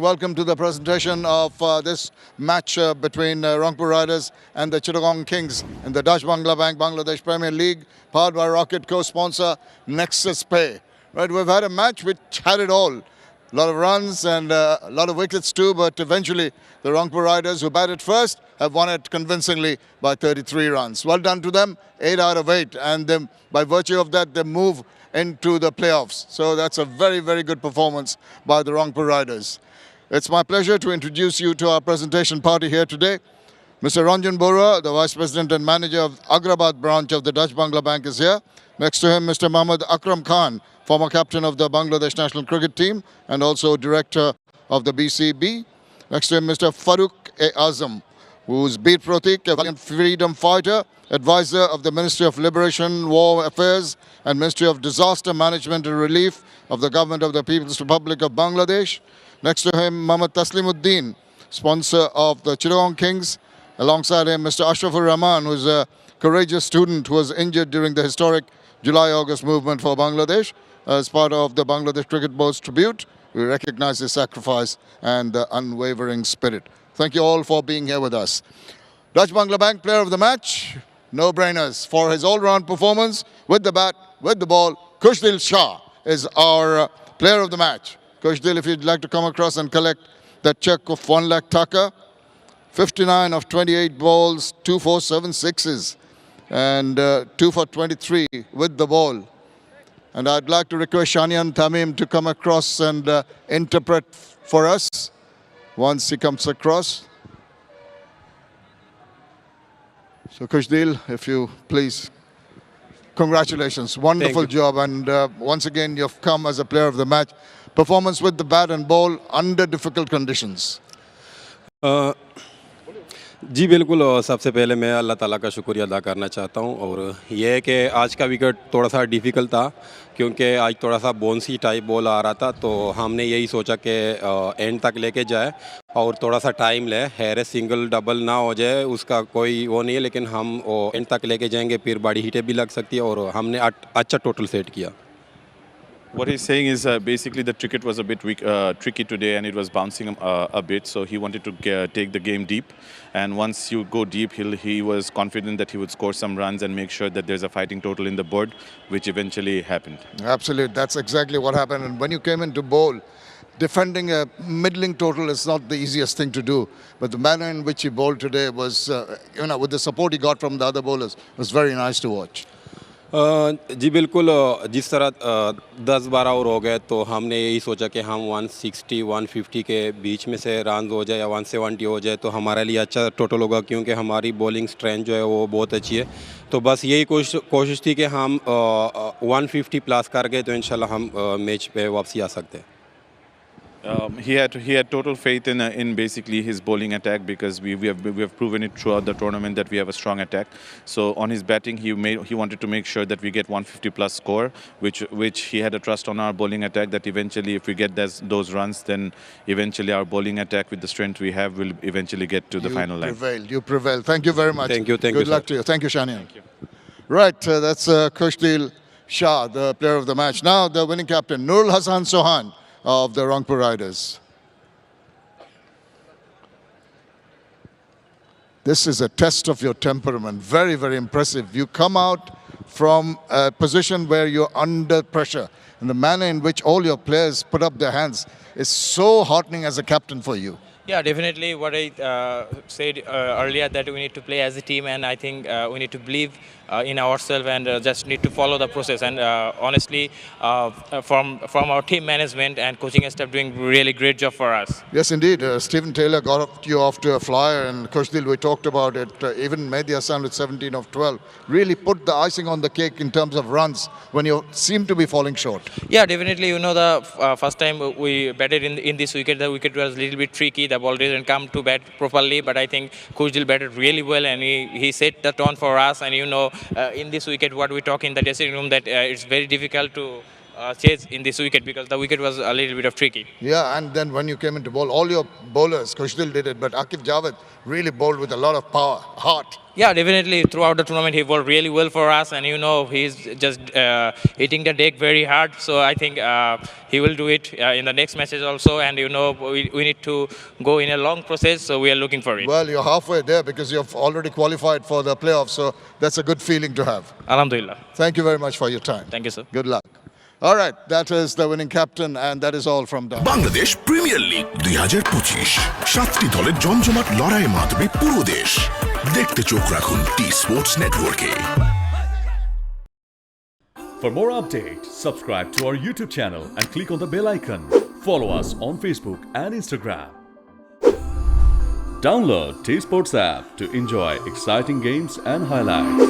welcome to the presentation of this match between Rangpur Riders and the Chittagong Kings in the Dutch Bangla Bank Bangladesh Premier League, powered by Rocket, co-sponsor Nexus Pay. Right, we've had a match which had it all. A lot of runs and a lot of wickets too, but eventually the Rangpur Riders, who batted first, have won it convincingly by 33 runs. Well done to them, 8 out of 8, and by virtue of that, they move into the playoffs. So that's a very, very good performance by the Rangpur Riders. It's my pleasure to introduce you to our presentation party here today. Mr. Ranjan Bora, the Vice President and Manager of Agrabad branch of the Dutch Bangla Bank, is here. Next to him, Mr. Mohammad Akram Khan, former captain of the Bangladesh national cricket team and also director of the BCB. Next to him, Mr. Farooq-e-Azam, who's Beat Pratik, a valiant freedom fighter, advisor of the Ministry of Liberation, War Affairs and Ministry of Disaster Management and Relief of the Government of the People's Republic of Bangladesh. Next to him, Mohammad Taslimuddin, sponsor of the Chittagong Kings. Alongside him, Mr. Ashrafur Rahman, who is a courageous student who was injured during the historic July-August movement for Bangladesh. As part of the Bangladesh Cricket Board's tribute, we recognize his sacrifice and the unwavering spirit. Thank you all for being here with us. Dutch Bangla Bank Player of the Match, no-brainers. For his all-round performance with the bat, with the ball, Khushdil Shah is our Player of the Match. Khushdil, if you'd like to come across and collect that check of 1 lakh taka, 59 of 28 balls, 2 for 7 sixes, and 2 for 23 with the ball. And I'd like to request Shanian Tamim to come across and interpret for us once he comes across. So Khushdil, if you please. Congratulations, wonderful job, and once again you've come as a player of the match. Performance with the bat and ball under difficult conditions. जी बिल्कुल, सबसे पहले मैं अल्लाह ताला का शुक्रिया अदा करना चाहता हूं, और ये है कि आज का विकेट थोड़ा सा डिफ़िकल्ट था क्योंकि आज थोड़ा सा बोनसी टाइप बॉल आ रहा था, तो हमने यही सोचा कि एंड तक लेके जाए और थोड़ा सा टाइम ले, हैरे सिंगल डबल ना हो जाए उसका कोई वो नहीं है, लेकिन हम एंड तक लेके जाएंगे फिर बड़ी हिटें भी लग सकती है, और हमने अच्छा टोटल सेट किया. What he's saying is basically the cricket was a bit weak, tricky today, and it was bouncing a bit. So he wanted to take the game deep, and once you go deep, he was confident that he would score some runs and make sure that there's a fighting total in the board, which eventually happened. Absolutely, that's exactly what happened. And when you came into bowl, defending a middling total is not the easiest thing to do. But the manner in which he bowled today was, with the support he got from the other bowlers, was very nice to watch. जी बिल्कुल, जिस तरह 10-12 over हो गए तो हमने यही सोचा कि हम 160-150 के बीच में से रन हो जाए या 170 हो जाए तो हमारे लिए अच्छा टोटल होगा, क्योंकि हमारी बॉलिंग स्ट्रेंथ जो है वो बहुत अच्छी है. तो बस यही कोशिश थी कि हम 150 प्लस कर गए तो इंशाल्लाह हम मैच पे वापसी आ सकते हैं. He had total faith in basically his bowling attack, because we have proven it throughout the tournament that we have a strong attack. So on his batting, he wanted to make sure that we get 150 plus score, which he had a trust on our bowling attack, that eventually if we get those runs, then eventually our bowling attack with the strength we have will eventually get to the final line. You prevailed. Thank you very much. Thank you. Good luck to you. Thank you, Shania. Right, that's Khushdil Shah, the player of the match. Now the winning captain, Nurul Hassan Sohan of the Rangpur Riders. This is a test of your temperament. Very, very impressive. You come out from a position where you're under pressure, and the manner in which all your players put up their hands is so heartening as a captain for you. Yeah, definitely what I said earlier, that we need to play as a team, and I think we need to believe in ourselves and just need to follow the process. And honestly, from our team management and coaching staff doing really great job for us. Yes, indeed. Stephen Taylor got you off to a flyer, and Khushdil, we talked about it. Even Mehdi Hassan with 17 of 12 really put the icing on the cake in terms of runs when you seem to be falling short. Yeah, definitely. The first time we batted in this wicket, the wicket was a little bit tricky. The ball didn't come to bat properly, but I think Khushdil batted really well, and he set the tone for us. And in this wicket, what we talk in the dressing room, that it's very difficult to chase in this wicket because the wicket was a little bit of tricky. Yeah, and then when you came into bowl, all your bowlers, Khushdil did it, but Akif Javed really bowled with a lot of power, heart. Yeah, definitely. Throughout the tournament, he bowled really well for us, and he's just hitting the deck very hard. So I think he will do it in the next matches also. And we need to go in a long process, so we are looking for it. Well, you're halfway there because you've already qualified for the playoffs, so that's a good feeling to have. Alhamdulillah. Thank you very much for your time. Thank you, sir. Good luck. All right, that is the winning captain, and that is all from Dham. Bangladesh premier league 2025 সাতটি দলের জমজমাট লড়াইয়ে মাতবে পুরো দেশ দেখতে চোখ রাখুন T Sports নেটওয়ার্কে For more updates, subscribe to our YouTube channel and click on the bell icon. Follow us on Facebook and Instagram. Download T Sports app to enjoy exciting games and highlights.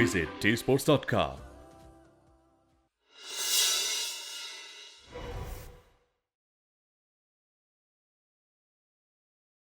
Visit tsports.com.